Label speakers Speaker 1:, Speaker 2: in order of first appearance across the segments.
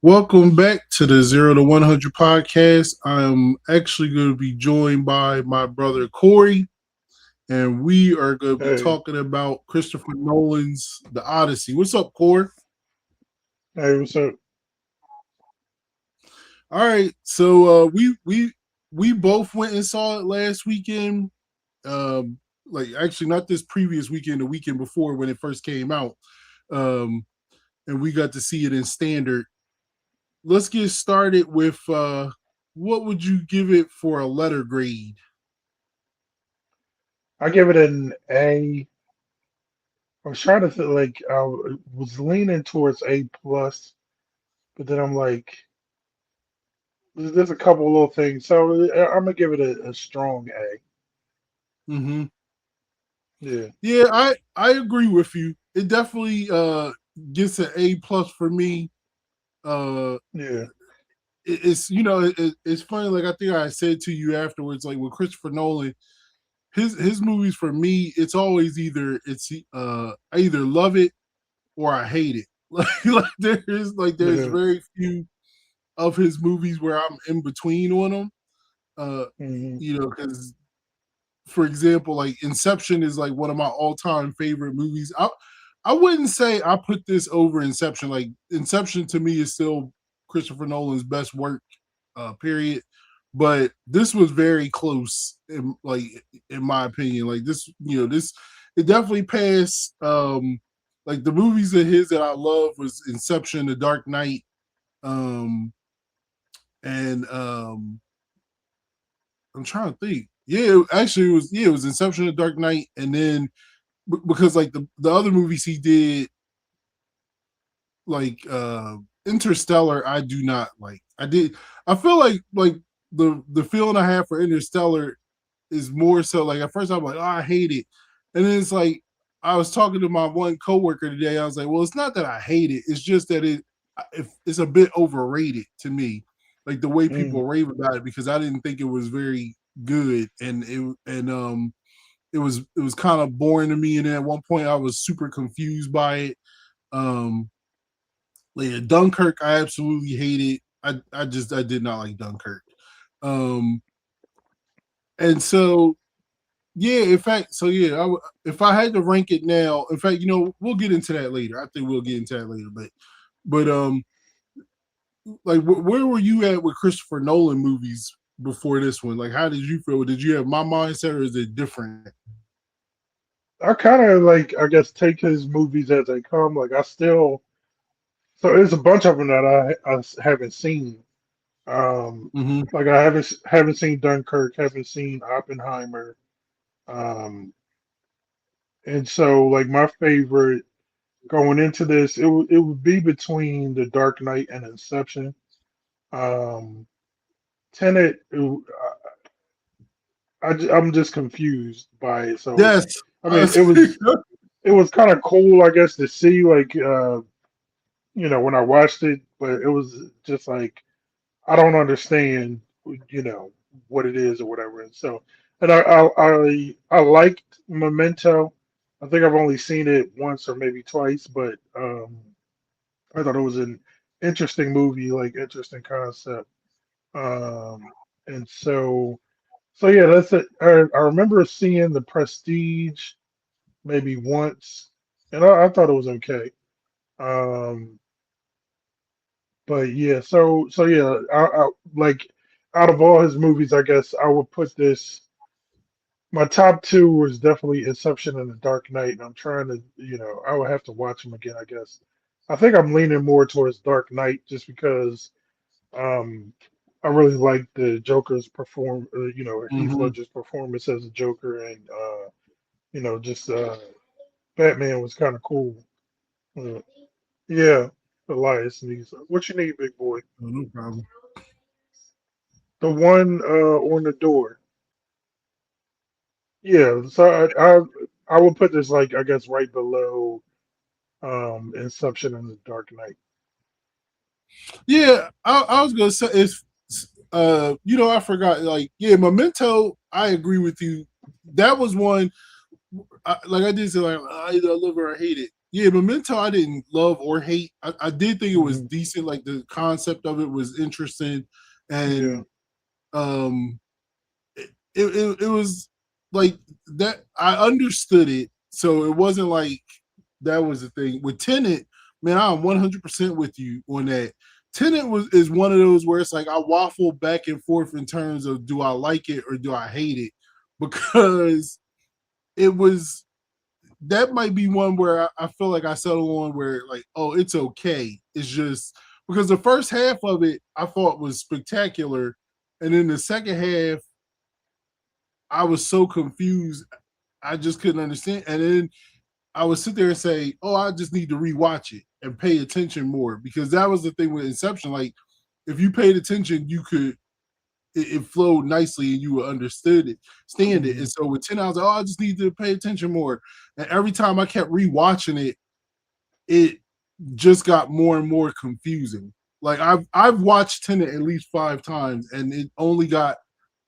Speaker 1: Welcome back to the 0 to 100 podcast. I'm actually going to be joined by my brother Cory, and we are going to be
Speaker 2: Hey,
Speaker 1: talking about Christopher Nolan's The Odyssey. What's up, Cory?
Speaker 2: hey, what's up?
Speaker 1: All right, so we both went and saw it last weekend. Like actually, not this previous weekend, the weekend before when it first came out, um, and we got to see it in standard. Let's get started with what would you give it for a letter grade?
Speaker 2: I give it an A. I was trying to feel like was leaning towards A plus, but then I'm like, there's a couple little things, so I'm gonna give it a strong A.
Speaker 1: Mm-hmm.
Speaker 2: Yeah,
Speaker 1: Yeah, I agree with you. It definitely gets an A plus for me. Uh,
Speaker 2: yeah,
Speaker 1: it's it's funny. Like I think I said to you afterwards, like with Christopher Nolan, his movies for me, it's always I either love it or I hate it. There's
Speaker 2: yeah,
Speaker 1: very few of his movies where I'm in between on them. Uh,
Speaker 2: hmm
Speaker 1: because for example, like Inception is like one of my all-time favorite movies. I wouldn't say I put this over Inception. Like Inception to me is still Christopher Nolan's best work, period. But this was very close, in my opinion. Like this it definitely passed. Like the movies of his that I love was Inception, The Dark Knight, um, and I'm trying to think. Yeah, actually, it was Inception, The Dark Knight, and then because like the other movies he did, like Interstellar, I do not like. I feel like the feeling I have for Interstellar is more so like at first I'm like, oh, I hate it, and then it's like I was talking to my one coworker today. I was like, well, it's not that I hate it. It's just that it's a bit overrated to me, like the way
Speaker 2: mm,
Speaker 1: people rave about it because I didn't think it was very good, it was kind of boring to me. And then at one point I was super confused by it. Um, like Dunkirk, I absolutely hated. I did not like Dunkirk. Um, and so yeah, in fact, so yeah, if I had to rank it now, in fact, we'll get into that later. I think we'll get into that later, but like where were you at with Christopher Nolan movies before this one? Like, how did you feel? Did you have my mindset, or is it different?
Speaker 2: I kind of like I guess take his movies as they come. Like I still, so there's a bunch of them that I haven't seen.
Speaker 1: Mm-hmm.
Speaker 2: Like I haven't seen Dunkirk, haven't seen Oppenheimer. Um, and so like my favorite going into this, it would be between The Dark Knight and Inception. Um, Tenet, I'm just confused by it. So
Speaker 1: Yes.
Speaker 2: I mean, it was kind of cool, I guess, to see like when I watched it, but it was just like I don't understand you know what it is or whatever. And so, and I liked Memento. I think I've only seen it once or maybe twice, but I thought it was an interesting movie, like interesting concept. Um, and so yeah, that's it. I remember seeing The Prestige maybe once, and I thought it was okay. Um, but yeah, so yeah, I like out of all his movies, I guess I would put this. My top two was definitely Inception and The Dark Knight, and I'm trying to, I would have to watch them again, I guess. I think I'm leaning more towards Dark Knight just because Um, I really like the Joker's Heath
Speaker 1: Mm-hmm.
Speaker 2: Ledger's performance as a Joker, and just Batman was kind of cool. Uh, yeah, Elias needs what you need, big boy.
Speaker 1: Oh, no problem.
Speaker 2: The one on the door. Yeah, so I would put this like I guess right below Inception and The Dark Knight.
Speaker 1: Yeah, I was gonna say if I forgot. Like, yeah, Memento. I agree with you. That was one. Like I did say, like I either love it or I hate it. Yeah, Memento I didn't love or hate. I did think it was
Speaker 2: Hmm.
Speaker 1: decent. Like the concept of it was interesting,
Speaker 2: Yeah.
Speaker 1: and um, it was like that. I understood it, so it wasn't like that was the thing with Tenet. Man, I'm 100% with you on that. Tenet is one of those where it's like I waffle back and forth in terms of do I like it or do I hate it, because it was that might be one where I feel like I settle on where like, oh, it's okay. It's just because the first half of it I thought was spectacular, and then the second half I was so confused, I just couldn't understand. And then I would sit there and say, oh, I just need to rewatch it and pay attention more, because that was the thing with Inception. Like, if you paid attention, you could it flowed nicely and you would understood it, stand it.
Speaker 2: Hmm.
Speaker 1: And so with 10, I was like, oh, I just need to pay attention more. And every time I kept rewatching it, it just got more and more confusing. Like I've watched Tenet at least 5 times, and it only got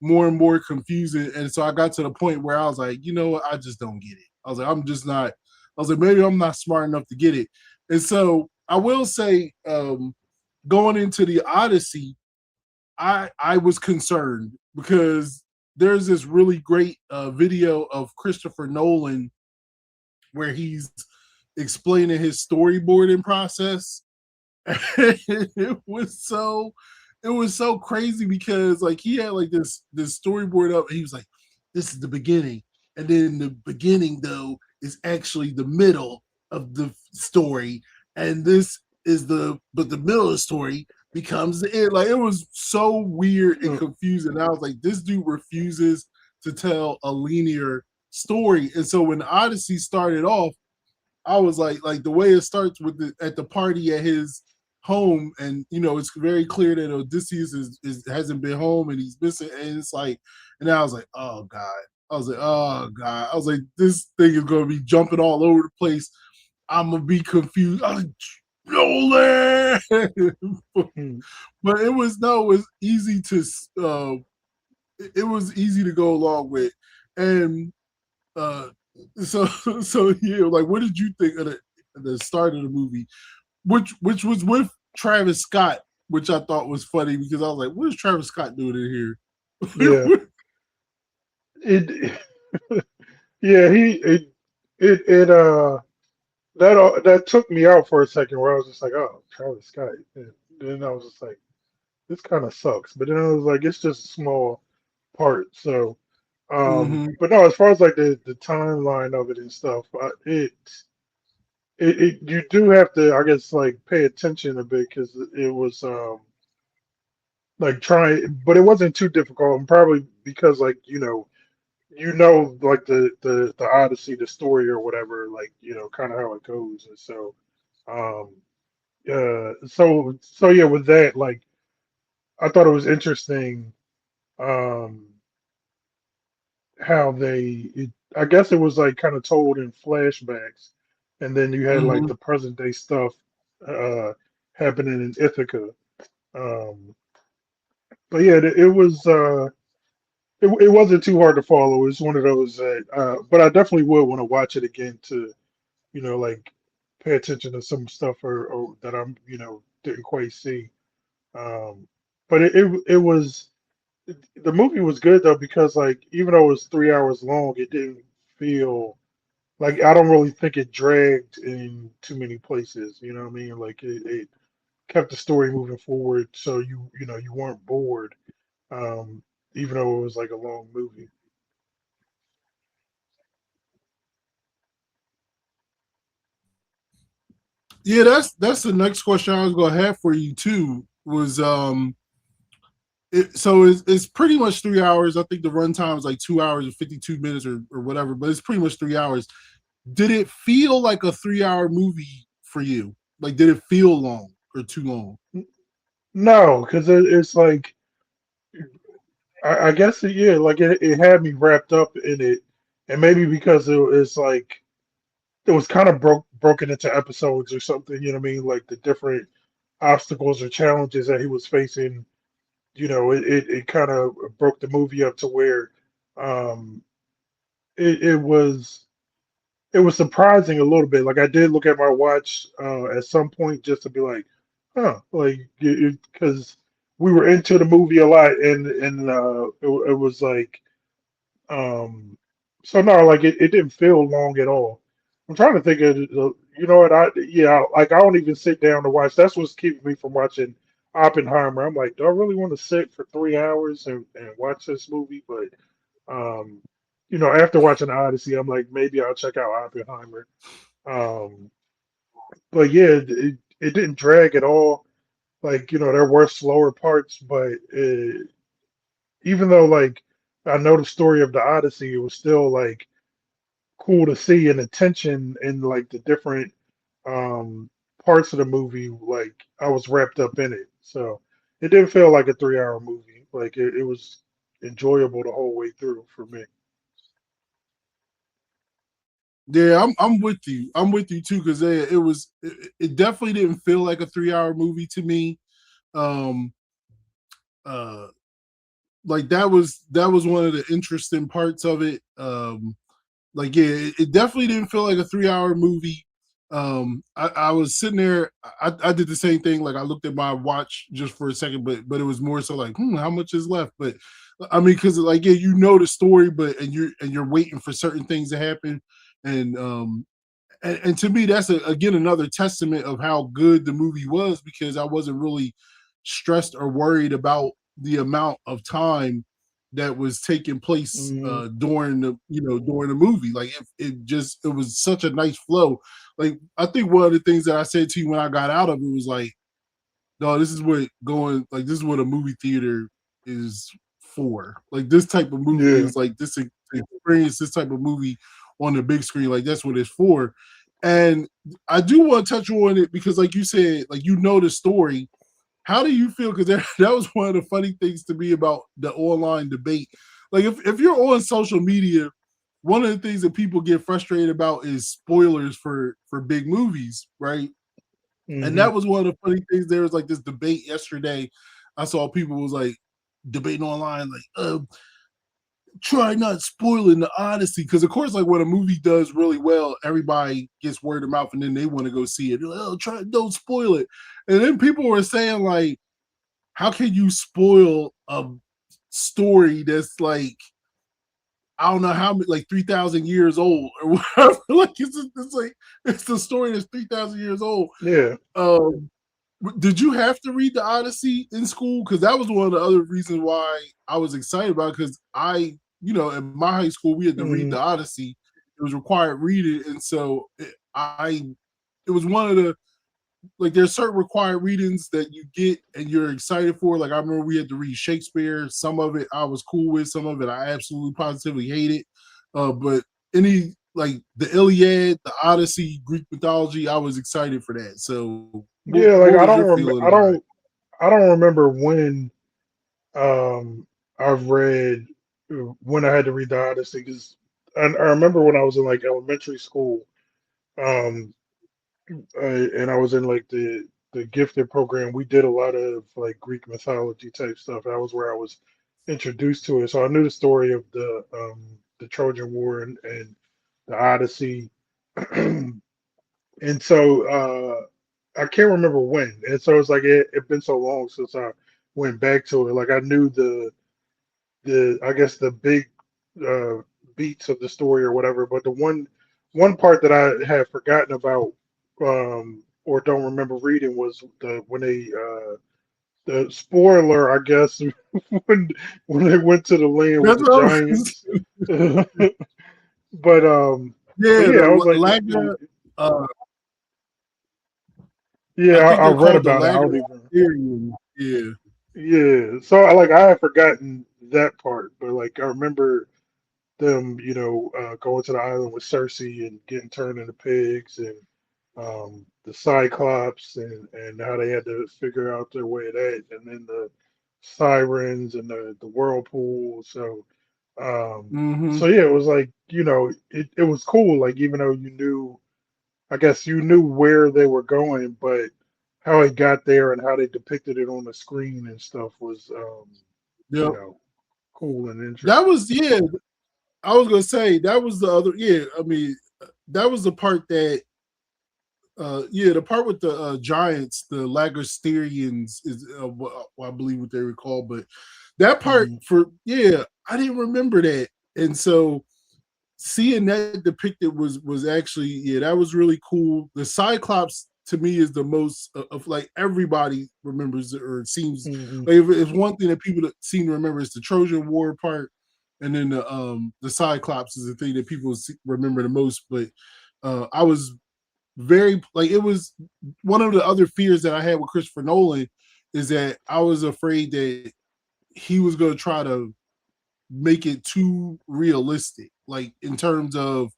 Speaker 1: more and more confusing. And so I got to the point where I was like, you know what, I just don't get it. I was like, I'm just not. I was like, maybe I'm not smart enough to get it. And so I will say, going into the Odyssey, I was concerned because there's this really great video of Christopher Nolan where he's explaining his storyboarding process. It was so crazy because like he had like this storyboard up and he was like, this is the beginning, and then the beginning though is actually the middle of the story, and this is the middle of the story becomes the end. Like it was so weird and
Speaker 2: Uh,
Speaker 1: confusing. I was like, this dude refuses to tell a linear story. And so when Odyssey started off, I was like the way it starts with at the party at his home, and it's very clear that Odysseus hasn't been home and he's missing, and it's like, and I was like, oh god, I was like, oh god, I was like, this thing is gonna be jumping all over the place. I'm gonna be confused. I was like, Nolan,
Speaker 2: hmm.
Speaker 1: but it was no, it was easy to it was easy to go along with, and uh, so so yeah, like what did you think of the start of the movie, which was with Travis Scott, which I thought was funny because I was like, what is Travis Scott doing in
Speaker 2: Yeah.
Speaker 1: here?
Speaker 2: It. Yeah. That took me out for a second where I was just like, oh, Travis Scott. And then I was just like, this kind of sucks. But then I was like, it's just a small part. So,
Speaker 1: Mm-hmm.
Speaker 2: but no, as far as like the timeline of it and stuff, you do have to, I guess, like pay attention a bit because it was like trying, but it wasn't too difficult, and probably because like like the Odyssey, the story or whatever, like kind of how it goes, and so um so yeah, with that, like I thought it was interesting um how I guess it was like kind of told in flashbacks, and then you had like
Speaker 1: Mm-hmm.
Speaker 2: the present day stuff uh happening in Ithaca. Um but yeah, it was it wasn't too hard to follow. It's one of those that but I definitely would want to watch it again to, like pay attention to some stuff or that I'm, didn't quite see. Um but it was the movie was good though because like even though it was 3 hours long, it didn't feel like I don't really think it dragged in too many places. You know what I mean? Like it kept the story moving forward, so you weren't bored, um, even though it was like a long movie.
Speaker 1: Yeah, that's the next question I was gonna have for you too. Was it's pretty much 3 hours. I think the runtime is like 2 hours and 52 minutes or whatever, but it's pretty much 3 hours. Did it feel like a 3 hour movie for you? Like, did it feel long or too long?
Speaker 2: No, because it's like I guess yeah, like it had me wrapped up in it, and maybe because it's like it was kind of broken into episodes or something. You know what I mean? Like the different obstacles or challenges that he was facing. It kind of broke the movie up to where um, it was. it was surprising a little bit. Like I did look at my watch at some point just to be like, huh, like because we were into the movie a lot, and it was like um, so no, like it didn't feel long at all. I'm trying to think of you know what I yeah like I don't even sit down to watch. That's what's keeping me from watching Oppenheimer. I'm like, do I really want to sit for 3 hours and watch this movie? But um, you know, after watching Odyssey, I'm like, maybe I'll check out Oppenheimer. Um, but yeah, it didn't drag at all. Like you know, there were slower parts, but even though like I know the story of the Odyssey, it was still like cool to see and the tension in like the different um parts of the movie. Like I was wrapped up in it, so it didn't feel like a 3 hour movie. Like it was enjoyable the whole way through for me.
Speaker 1: Yeah, I'm with you. I'm with you too because it definitely didn't feel like a 3 hour movie to me. Um, uh, like that was one of the interesting parts of it. Like yeah, it definitely didn't feel like a 3 hour movie. I was sitting there. I did the same thing. Like I looked at my watch just for a second, but it was more so like, how much is left? But I mean, because like yeah, you know the story, but and you're waiting for certain things to happen, and and to me that's again another testament of how good the movie was because I wasn't really stressed or worried about the amount of time that was taking place
Speaker 2: Hmm.
Speaker 1: during the movie. Like it was such a nice flow. Like I think one of the things that I said to you when I got out of it was like, no, this is what a movie theater is for. Like this type of movie
Speaker 2: Yeah.
Speaker 1: is like this experience, this type of movie on the big screen. Like that's what it's for. And I do want to touch on it because, like you said, like the story. How do you feel? Because that was one of the funny things to me about the online debate. Like if you're on social media, one of the things that people get frustrated about is spoilers for big movies, right? And
Speaker 2: Hmm.
Speaker 1: that was one of the funny things. There was like this debate yesterday. I saw people was like debating online, like, try not spoiling the Odyssey. Because of course, like when a movie does really well, everybody gets word of mouth and then they want to go see it. They're like, oh, don't spoil it. And then people were saying, like, how can you spoil a story that's like I don't know how many, like 3,000 years old or whatever. Like it's a story that's 3,000 years old.
Speaker 2: Yeah.
Speaker 1: Um, did you have to read the Odyssey in school? Because that was one of the other reasons why I was excited about it. Because in my high school, we had to read the
Speaker 2: Hmm.
Speaker 1: Odyssey. It was required reading, and so it was one of the like there's certain required readings that you get and you're excited for. Like I remember we had to read Shakespeare. Some of it I was cool with, some of it I absolutely positively hated. But any like the Iliad, the Odyssey, Greek mythology, I was excited for that. So what
Speaker 2: Yeah.
Speaker 1: was
Speaker 2: Like
Speaker 1: your feeling about it?
Speaker 2: I don't remember when um I've read when I had to read the Odyssey because I remember when I was in like elementary school. Um, and I was in like the gifted program. We did a lot of like Greek mythology type stuff. That was where I was introduced to it. So I knew the story of the Trojan War and the Odyssey. And so I can't remember when. And so it's like it been so long since I went back to it. Like I knew the I guess the big uh, beats of the story or whatever. But the one part that I had forgotten about or don't remember reading was the when they the spoiler I guess when when they went to the land with
Speaker 1: That's
Speaker 2: the
Speaker 1: what I was,
Speaker 2: giants. but but
Speaker 1: yeah,
Speaker 2: yeah, I was
Speaker 1: the
Speaker 2: like
Speaker 1: Laga.
Speaker 2: yeah,
Speaker 1: I think
Speaker 2: I
Speaker 1: they're
Speaker 2: read
Speaker 1: called the
Speaker 2: about it. I
Speaker 1: Laga
Speaker 2: don't even
Speaker 1: Syrian. Yeah.
Speaker 2: yeah. So I had forgotten that part, but like I remember them, going to the island with Cersei and getting turned into pigs, and the Cyclops, and how they had to figure out their way of that, and then the sirens and the whirlpool. So
Speaker 1: Mm-hmm.
Speaker 2: yeah, it was like it was cool. Like even though I guess you knew where they were going, but how it got there and how they depicted it on the screen and stuff was you
Speaker 1: Yep.
Speaker 2: know cool and
Speaker 1: That
Speaker 2: interesting.
Speaker 1: was yeah. I was gonna say that was the other. Yeah, I mean, that was the part that yeah, the part with the giants, the Lagosterians is I believe what they were called, but that part
Speaker 2: Mm-hmm.
Speaker 1: for yeah, I didn't remember that, and so seeing that depicted was actually yeah, that was really cool. The Cyclops to me is the most of like everybody remembers or it seems
Speaker 2: Mm-hmm.
Speaker 1: like if one thing that people seem to remember is the Trojan War part, and then the Cyclops is the thing that people remember the most. But I was very like it was one of the other fears that I had with Christopher Nolan is that I was afraid that he was going to try to make it too realistic, like in terms of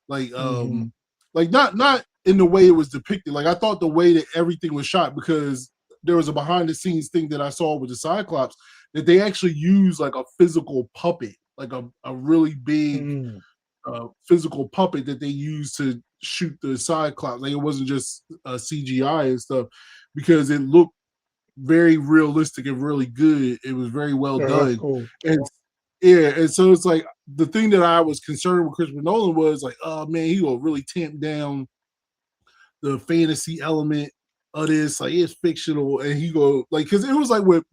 Speaker 1: like
Speaker 2: Mm-hmm.
Speaker 1: not in the way it was depicted. Like I thought the way that everything was shot because there was a behind the scenes thing that I saw with the Cyclops that they actually used like a physical puppet, like a really big
Speaker 2: Mm-hmm.
Speaker 1: physical puppet that they used to shoot the Cyclops. Like it wasn't just CGI and stuff because it looked very realistic and really good. It was very well
Speaker 2: Yeah, that's
Speaker 1: done.
Speaker 2: cool.
Speaker 1: And yeah, and so it's like the thing that I was concerned with Christopher Nolan was like, oh man, he will really tamp down the fantasy element of this. Like it's fictional, and he go like because it was like with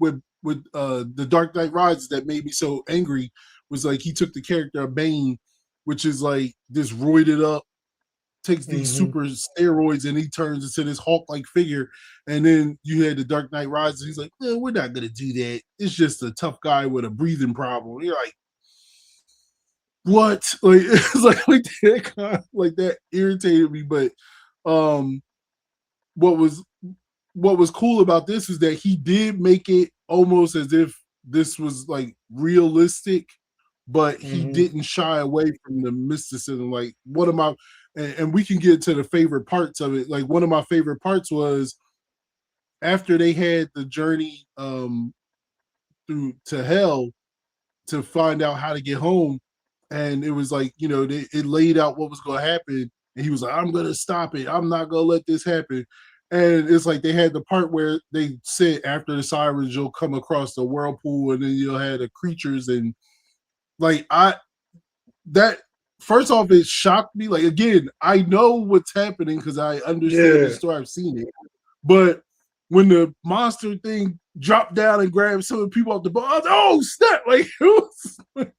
Speaker 1: the Dark Knight Rises that made me so angry was like he took the character of Bane, which is like this roided up takes these
Speaker 2: Mm-hmm.
Speaker 1: super steroids and he turns into this Hulk like figure. And then you had the Dark Knight Rises. He's like, no, we're not gonna do that. It's just a tough guy with a breathing problem. You're like, what? Like it's like that kind of, like that irritated me. But um what was what was cool about this is that he did make it almost as if this was like realistic, but he
Speaker 2: Mm-hmm.
Speaker 1: didn't shy away from the mysticism. Like one of my and we can get to the favorite parts of it. Like one of my favorite parts was after they had the journey through to hell to find out how to get home. And it was like, it laid out what was going to happen. And he was like, I'm going to stop it. I'm not going to let this happen. And it's like they had the part where they said after the sirens, you'll come across the whirlpool and then you'll have the creatures. And like, that, first off, it shocked me. Like, again, I know what's happening because I understand the
Speaker 2: Yeah.
Speaker 1: story. I've seen it. But when the monster thing dropped down and grabbed some of the people off the boat, I was like, oh snap! Like it was like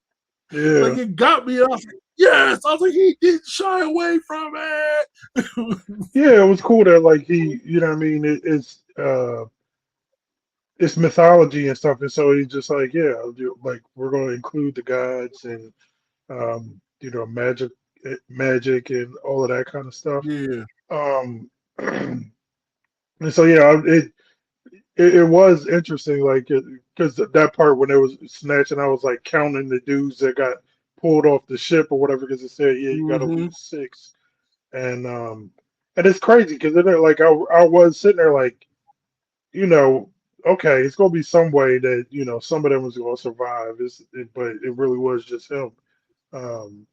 Speaker 2: Yeah.
Speaker 1: it got me. And I was like, yes. I was like, he didn't shy away from it.
Speaker 2: Yeah, it was cool that like he, you know what I mean, it's mythology and stuff, and so he's just like, yeah, like we're going to include the gods and magic and all of that kind of stuff.
Speaker 1: Yeah,
Speaker 2: Um, and so yeah, it was interesting, like because that part when it was snatching, I was like counting the dudes that got pulled off the ship or whatever, because it said, yeah, you got to
Speaker 1: mm-hmm.
Speaker 2: lose six, and and it's crazy because like I was sitting there like, you know, okay, it's gonna be some way that some of them was gonna survive. But it really was just him. Um,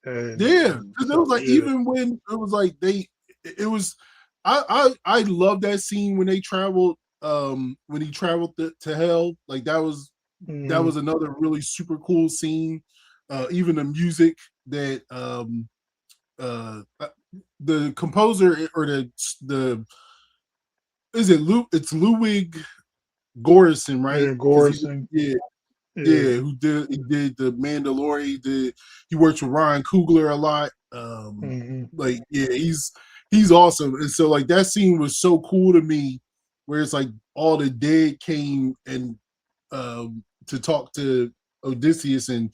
Speaker 1: Yeah.
Speaker 2: and
Speaker 1: Because it was
Speaker 2: so
Speaker 1: like
Speaker 2: yeah.
Speaker 1: even when it was like it was. I love that scene when they traveled. When he traveled to hell, like that
Speaker 2: Hmm.
Speaker 1: was another really super cool scene. Even the music that uh the composer or the is it Lou it's Ludwig Göransson, right?
Speaker 2: And
Speaker 1: Because
Speaker 2: Gorison,
Speaker 1: yeah,
Speaker 2: yeah.
Speaker 1: yeah, he did the Mandalorian. He works with Ryan Coogler a lot.
Speaker 2: Hmm.
Speaker 1: Like yeah, he's awesome. And so like that scene was so cool to me, where it's like all the dead came and to talk to Odysseus and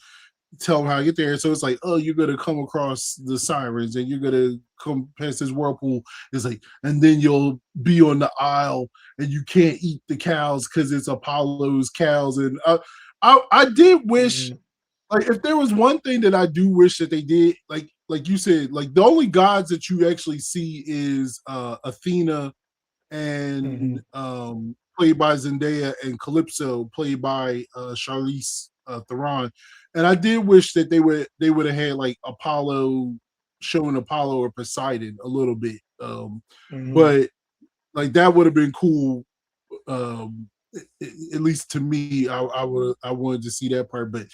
Speaker 1: tell him how to get there. So it's like, oh, you're gonna come across the sirens and you're gonna come past this whirlpool. It's like, and then you'll be on the aisle and you can't eat the cows because it's Apollo's cows. And I did wish,
Speaker 2: Hmm.
Speaker 1: like, if there was one thing that I do wish that they did, like you said, like the only gods that you actually see is Athena and
Speaker 2: Hmm.
Speaker 1: played by Zendaya, and Calypso, played by Charlize Theron. And I did wish that they would have had like Apollo showing Apollo or Poseidon a little bit,
Speaker 2: Hmm.
Speaker 1: but like that would have been cool. At least to me, I wanted to see that part, but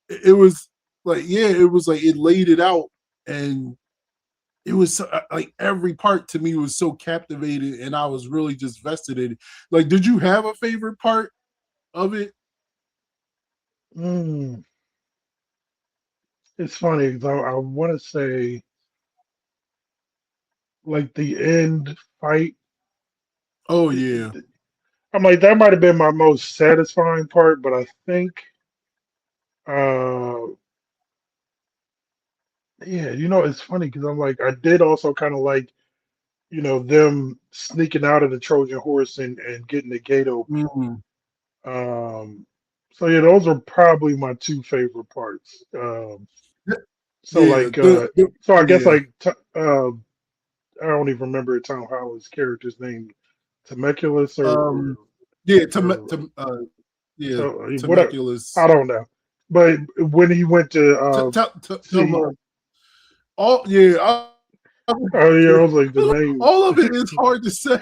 Speaker 1: it was like yeah, it was like it laid it out, and it was so, like every part to me was so captivating, and I was really just vested in it. Like, did you have a favorite part of it?
Speaker 2: Mm, it's funny 'cause I want to say like the end fight.
Speaker 1: Oh
Speaker 2: it-
Speaker 1: yeah.
Speaker 2: it- I'm like that might have been my most satisfying part, but I think, uh, yeah, it's funny because I'm like I did also kind of like them sneaking out of the Trojan horse and getting the gate open.
Speaker 1: Mhm.
Speaker 2: Um, so yeah, those are probably my two favorite parts. So
Speaker 1: Yeah,
Speaker 2: like,
Speaker 1: the
Speaker 2: so I guess
Speaker 1: yeah.
Speaker 2: like, I don't even remember Tom Holland's character's name, Temeculus
Speaker 1: Um, yeah,
Speaker 2: or
Speaker 1: yeah,
Speaker 2: so whatever. I
Speaker 1: Temecula's.
Speaker 2: don't know, but when he went to see,
Speaker 1: Tell all yeah,
Speaker 2: oh yeah, I was like the names,
Speaker 1: all of it is hard to say.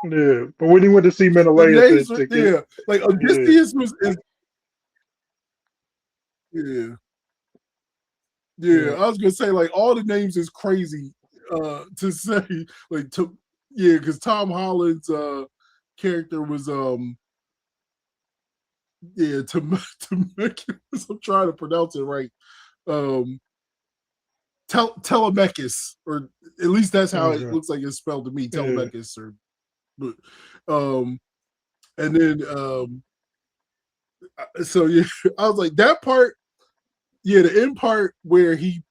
Speaker 2: yeah. But when he went to see
Speaker 1: The
Speaker 2: Menelaus
Speaker 1: names,
Speaker 2: to get,
Speaker 1: yeah, like
Speaker 2: yeah,
Speaker 1: Odysseus was is yeah, yeah.
Speaker 2: yeah,
Speaker 1: I was gonna say like all the names is crazy to say like to yeah, because Tom Holland's character was yeah Temecula. I'm trying to pronounce it right. Um, Telemachus, or at least that's how it
Speaker 2: okay,
Speaker 1: looks like it's spelled to me,
Speaker 2: yeah,
Speaker 1: Telemachus, or but um, and then so yeah, I was like that part, yeah, the end part where he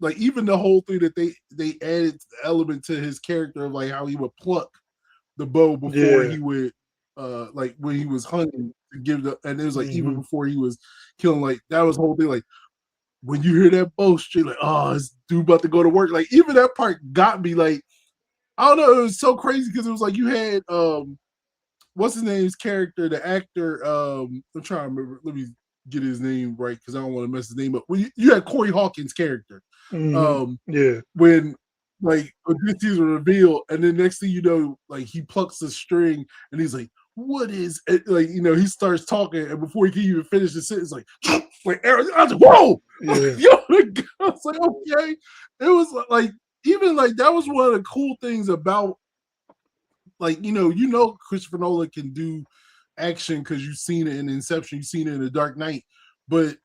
Speaker 1: like even the whole thing that they added the element to his character of like how he would pluck the bow before
Speaker 2: yeah,
Speaker 1: he would like when he was hunting to give the and it was like even
Speaker 2: hmm,
Speaker 1: before he was killing like that was the whole thing like when you hear that bow straight like oh this dude about to go to work like even that part got me like I don't know it was so crazy because it was like you had what's his name's character, the actor. I'm trying to remember. Let me get his name right because I don't want to mess his name up. Well, you had Corey Hawkins' character.
Speaker 2: hmm,
Speaker 1: Um,
Speaker 2: yeah,
Speaker 1: when like Odysseus reveal, and then next thing you know, like he plucks the string, and he's like, "What is it?" Like he starts talking, and before he can even finish the sentence, like arrows. I was like, "Whoa!"
Speaker 2: yeah,
Speaker 1: Yo, I was like, "Okay." It was like even like that was one of the cool things about like Christopher Nolan can do action because you've seen it in Inception, you've seen it in The Dark Knight, but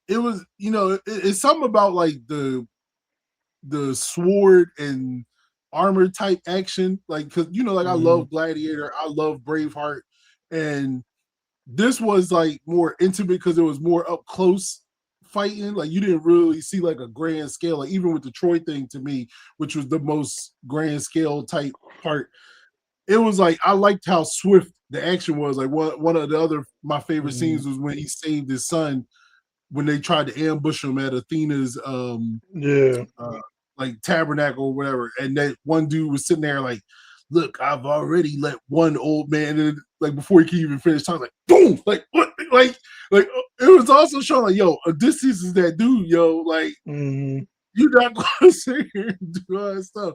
Speaker 1: it was it's something about like the sword and armor type action, like because like I
Speaker 2: hmm,
Speaker 1: love Gladiator, I love Braveheart, and this was like more intimate because it was more up close fighting. Like you didn't really see like a grand scale, like even with the Troy thing to me, which was the most grand scale type part it was like I liked how swift the action was. Like one of the other my favorite
Speaker 2: hmm,
Speaker 1: scenes was when he saved his son when they tried to ambush him at Athena's
Speaker 2: yeah,
Speaker 1: uh like tabernacle or whatever. And that one dude was sitting there like, look, I've already let one old man in like before he can even finish talking, like boom, like what like it was also showing like, yo, Odysseus is that dude, yo, like
Speaker 2: hmm,
Speaker 1: you're not gonna sit here and do all that stuff.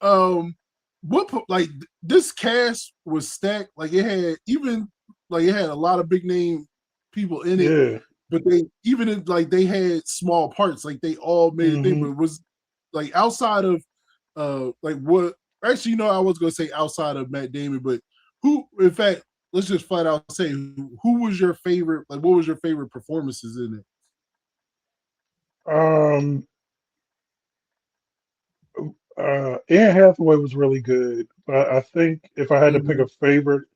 Speaker 1: um what like this cast was stacked like it had even like it had a lot of big name people in it
Speaker 2: yeah,
Speaker 1: but they even in, like they had small parts like they all made a thing
Speaker 2: hmm.
Speaker 1: but it was like outside of like what actually I was gonna say outside of Matt Damon but who in fact let's just flat out say who was your favorite like what was your favorite performances in it.
Speaker 2: Um, Anne Hathaway was really good, but I think if I had to pick
Speaker 1: Mm-hmm.
Speaker 2: a favorite,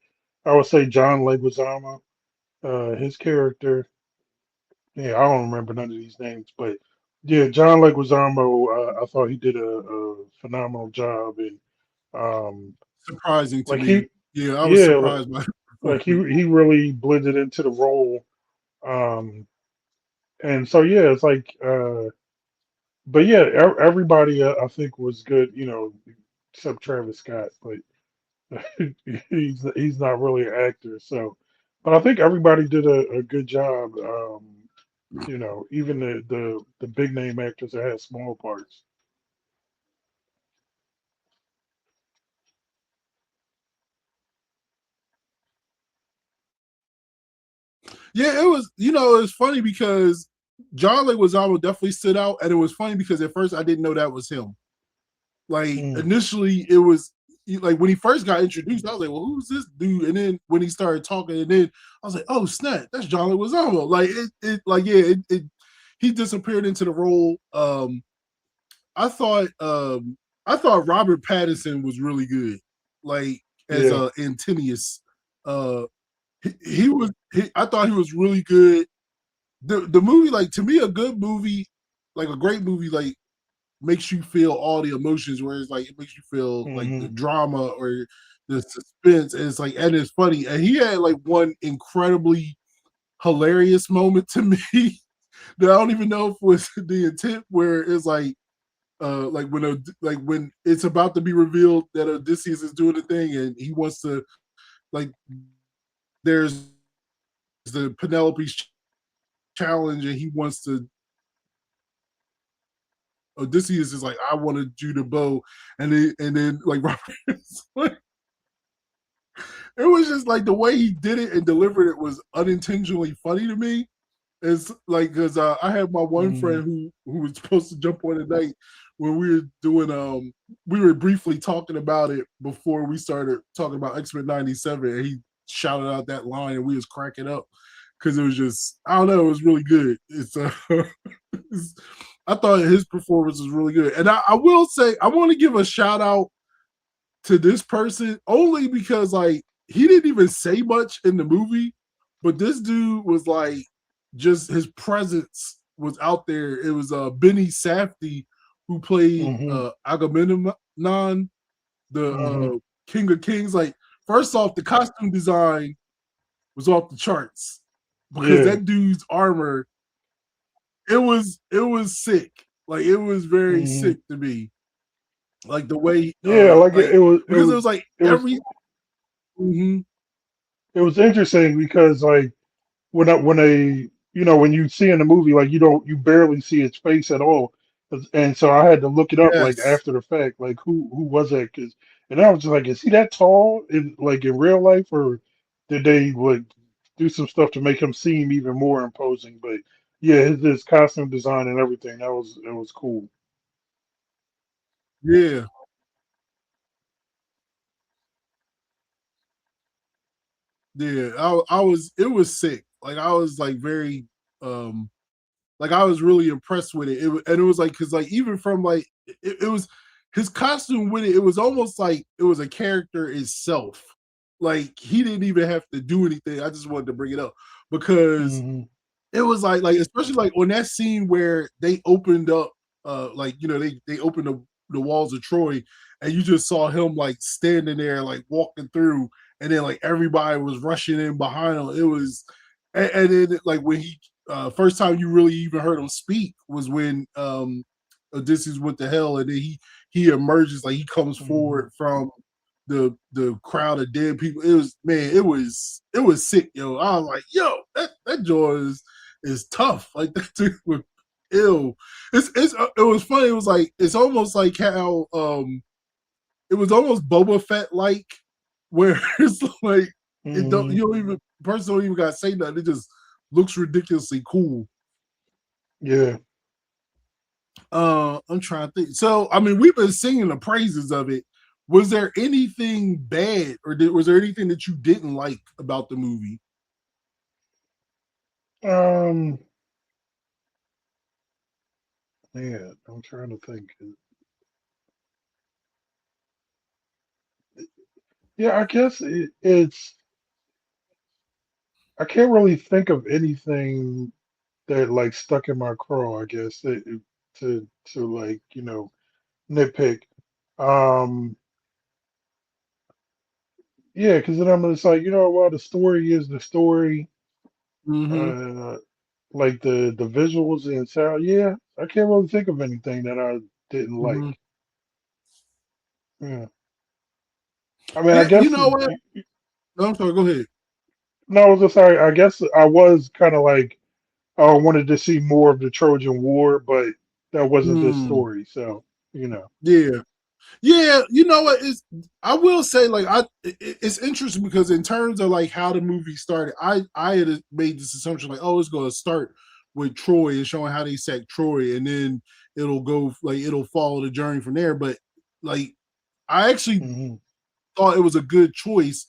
Speaker 2: I would say John Leguizamo. His character, yeah, I don't remember none of these names, but yeah, John Leguizamo. I thought he did a phenomenal job, and um,
Speaker 1: Surprising to
Speaker 2: like
Speaker 1: me, yeah, I was
Speaker 2: yeah,
Speaker 1: surprised by the
Speaker 2: like
Speaker 1: performance.
Speaker 2: he really blended into the role. Um, and so yeah, it's like, but yeah, everybody I think was good, except Travis Scott, but he's not really an actor. So, but I think everybody did a good job. Even the big name actors that had small parts.
Speaker 1: Yeah, it was. It's funny because John Leguizamo definitely stood out, and it was funny because at first I didn't know that was him. Like
Speaker 2: Mm,
Speaker 1: initially, it was like when he first got introduced, I was like, "Well, who's this dude?" And then when he started talking, and then I was like, "Oh snap, that's John Leguizamo!" Like like yeah, he disappeared into the role. I thought, I thought Robert Pattinson was really good, like as
Speaker 2: yeah.
Speaker 1: Antinius. Uh, I thought he was really good. The movie, like to me, a good movie, like a great movie, like makes you feel all the emotions. Whereas like it makes you feel like the
Speaker 2: Hmm.
Speaker 1: drama or the suspense. And it's like and it's funny. And he had like one incredibly hilarious moment to me that I don't even know if was the intent. Where it's like when it's about to be revealed that Odysseus is doing the thing and he wants to like there's the Penelope's challenge and he wants to Odysseus is like, I wanted you to bow, and then like Robert, it was just like the way he did it and delivered it was unintentionally funny to me. It's like because I had my one
Speaker 2: Hmm.
Speaker 1: friend who was supposed to jump on tonight when we were doing we were briefly talking about it before we started talking about X-Men '97, and he shouted out that line and we was cracking up because it was just I don't know, it was really good. It's I thought his performance was really good, and I will say I want to give a shout out to this person only because like he didn't even say much in the movie, but this dude was like just his presence was out there. It was Benny Safdie who played
Speaker 2: Hmm.
Speaker 1: Agamemnon, the
Speaker 2: Hmm.
Speaker 1: King of Kings. Like first off, the costume design was off the charts because
Speaker 2: Yeah.
Speaker 1: that dude's armor it was sick. Like it was very
Speaker 2: Hmm.
Speaker 1: sick to me. Like the way
Speaker 2: Yeah. Like
Speaker 1: like
Speaker 2: it
Speaker 1: because it
Speaker 2: was
Speaker 1: was like
Speaker 2: it was
Speaker 1: every mhm.
Speaker 2: it was interesting because like when you see in the movie like you barely see its face at all. And so I had to look it up like
Speaker 1: Yes.
Speaker 2: after the fact, like who was that? Cause and I was just like, is he that tall in like in real life, or did they like do some stuff to make him seem even more imposing? But yeah, his costume design and everything that was cool.
Speaker 1: Yeah. Yeah. I was it was sick. Like I was like very um like I was really impressed with it. And it was like because like even from like it was his costume with it, it was almost like it was a character itself. Like he didn't even have to do anything. I just wanted to bring it up because
Speaker 2: Hmm.
Speaker 1: it was like especially like on that scene where they opened up like you know they opened the walls of Troy and you just saw him like standing there like walking through and then like everybody was rushing in behind him. It was and then like when he first time you really even heard him speak was when Odysseus went to hell and then he emerges like he comes
Speaker 2: Hmm.
Speaker 1: forward from the crowd of dead people. It was man, it was sick, yo. I was like, yo, that joy is tough. Like that dude was ill. It's it was funny. It was like it's almost like how it was almost Boba Fett like, where it's like it don't
Speaker 2: Hmm.
Speaker 1: you don't even person don't even gotta say nothing. It just looks ridiculously cool.
Speaker 2: Yeah.
Speaker 1: I'm trying to think. So I mean, we've been singing the praises of it. Was there anything bad, or was there anything that you didn't like about the movie?
Speaker 2: Um. Yeah. I'm trying to think. Yeah. I guess it's. I can't really think of anything that like stuck in my craw. I guess to like nitpick. Um, yeah, because then I'm just like well the story is the story.
Speaker 1: Mm-hmm.
Speaker 2: Uh, like the visuals and sound. Yeah, I can't really think of anything that I didn't like.
Speaker 1: Mm-hmm.
Speaker 2: Yeah, I mean I
Speaker 1: Yeah, you
Speaker 2: guess
Speaker 1: know what? No, I'm sorry. Go ahead.
Speaker 2: no, I was just sorry. I guess I was kind of like I wanted to see more of the Trojan War, but that wasn't this
Speaker 1: Hmm.
Speaker 2: story. So you know.
Speaker 1: Yeah. Yeah, you know what? It's I will say like it's interesting because in terms of like how the movie started, I had made this assumption like oh it's going to start with Troy and showing how they sack Troy, and then it'll go like it'll follow the journey from there. But like I actually
Speaker 2: Hmm.
Speaker 1: thought it was a good choice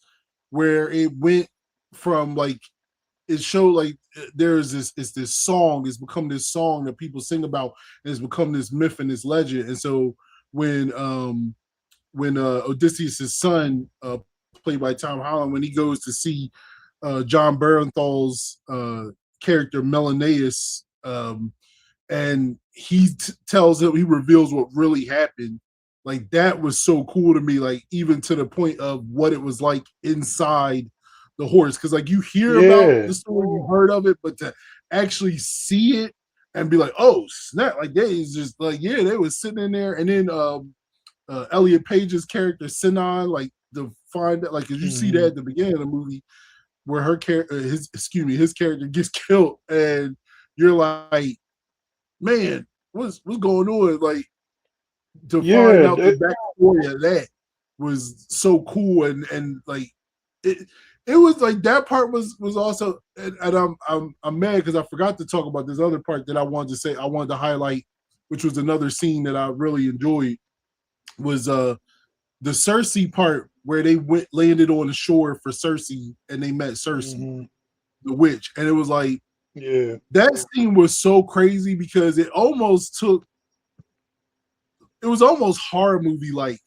Speaker 1: where it went from like it showed like there's this it's this song, it's become this song that people sing about, and it's become this myth and this legend. And so when Odysseus' son, played by Tom Holland, when he goes to see John Bernthal's character Menelaus, and tells him, he reveals what really happened. Like that was so cool to me. Like even to the point of what it was like inside the horse, because like you hear about
Speaker 2: Yeah.
Speaker 1: the story, you heard of it, but to actually see it and be like, oh snap! Like they is just like yeah, they was sitting in there, and then Elliot Page's character Sinan, like to find that, like, cause you see that
Speaker 2: Hmm.
Speaker 1: at the beginning of the movie where her character, his character gets killed, and you're like, man, what's going on? Like to find
Speaker 2: Yeah.
Speaker 1: out the backstory of that was so cool, and like it. It was like that part was also, and I'm mad because I forgot to talk about this other part that I wanted to say. I wanted to highlight, which was another scene that I really enjoyed, was the Cersei part where they went landed on the shore for Cersei and they met Cersei,
Speaker 2: Hmm.
Speaker 1: the witch, and it was like
Speaker 2: Yeah.
Speaker 1: that scene was so crazy because it was almost horror movie like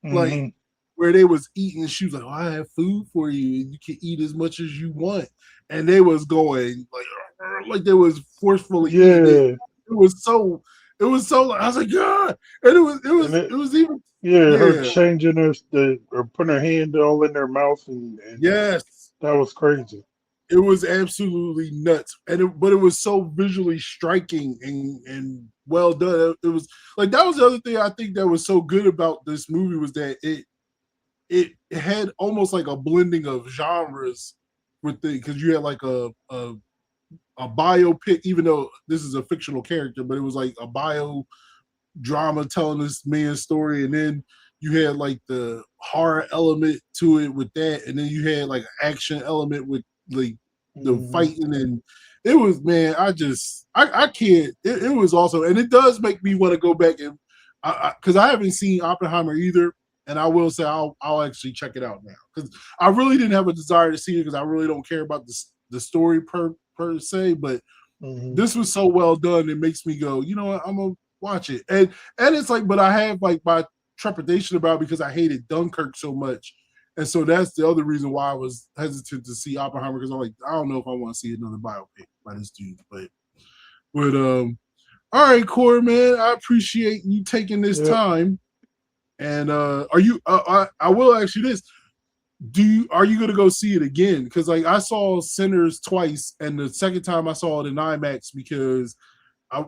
Speaker 2: Hmm.
Speaker 1: where they was eating and she was like, oh, I have food for you and you can eat as much as you want, and they was going like they was forcefully eating it.
Speaker 2: Yeah.
Speaker 1: It was so like, I was like, God, and it was it
Speaker 2: And
Speaker 1: was
Speaker 2: it,
Speaker 1: it was even
Speaker 2: yeah, her
Speaker 1: yeah,
Speaker 2: changing or putting her hand all in their mouth, and
Speaker 1: yes,
Speaker 2: that was crazy.
Speaker 1: it was absolutely nuts, but it was so visually striking and well done. It was like that was the other thing I think that was so good about this movie was that it had almost like a blending of genres with the because you had like a biopic, even though this is a fictional character, but it was like a bio drama telling this man's story, and then you had like the horror element to it with that, and then you had like an action element with like the
Speaker 2: Hmm.
Speaker 1: fighting, and it was man, I can't. It was awesome, and it does make me want to go back and because I haven't seen Oppenheimer either, and I will say I'll actually check it out now because I really didn't have a desire to see it because I really don't care about the story per se, but
Speaker 2: Hmm.
Speaker 1: this was so well done. It makes me go, you know what, I'm gonna watch it. And it's like, but I have like my trepidation about it because I hated Dunkirk so much. And so that's the other reason why I was hesitant to see Oppenheimer because I'm like, I don't know if I want to see another biopic by this dude. But all right, Cory, man, I appreciate you taking this
Speaker 2: Yep.
Speaker 1: time. And are you? I will ask you this: are you gonna go see it again? Because like I saw Sinners twice, and the second time I saw it in IMAX because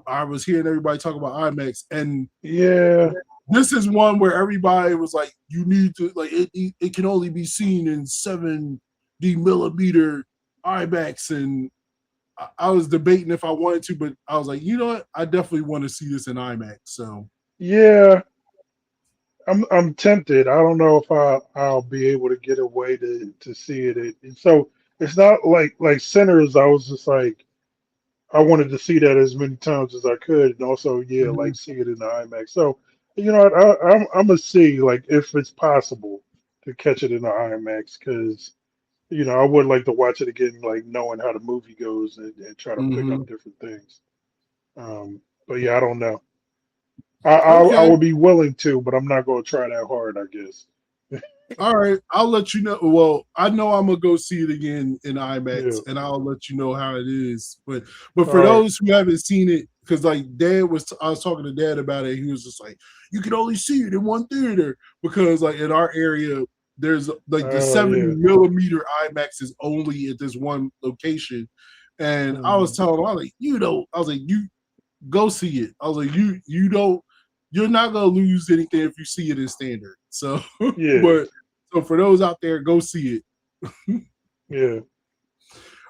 Speaker 1: I was hearing everybody talk about IMAX, and
Speaker 2: Yeah.
Speaker 1: this is one where everybody was like, "You need to like it can only be seen in 7D millimeter IMAX," and I was debating if I wanted to, but I was like, you know what, I definitely want to see this in IMAX. So,
Speaker 2: Yeah. I'm tempted. I don't know if I'll be able to get away to see it. So it's not like Sinners. I was just like I wanted to see that as many times as I could, and also yeah, like
Speaker 1: mhm,
Speaker 2: see it in the IMAX. So you know, I'm gonna see like if it's possible to catch it in the IMAX because you know I would like to watch it again, like knowing how the movie goes and try to pick up
Speaker 1: mhm.
Speaker 2: different things. But yeah, I don't know. I
Speaker 1: Okay.
Speaker 2: would be willing to, but I'm not gonna try that hard, I guess.
Speaker 1: All right, I'll let you know. Well, I know I'm gonna go see it again in
Speaker 2: Yeah.
Speaker 1: IMAX, and I'll let you know how it is. But
Speaker 2: All
Speaker 1: for
Speaker 2: right.
Speaker 1: those who haven't seen it, because like I was talking to Dad about it. He was just like, you can only see it in one theater because like in our area, there's like the
Speaker 2: Oh
Speaker 1: 70
Speaker 2: yeah.
Speaker 1: millimeter IMAX is only at this one location, and I was
Speaker 2: Hmm.
Speaker 1: telling him, I was like, I was like, you go see it. I was like, you don't, you're not gonna lose anything if you see it in standard. So,
Speaker 2: Yeah.
Speaker 1: but so for those out there, go see it.
Speaker 2: Yeah.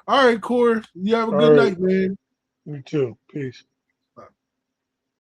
Speaker 1: All right, Core. You have a
Speaker 2: All
Speaker 1: good
Speaker 2: right.
Speaker 1: night, man.
Speaker 2: Me too. Peace.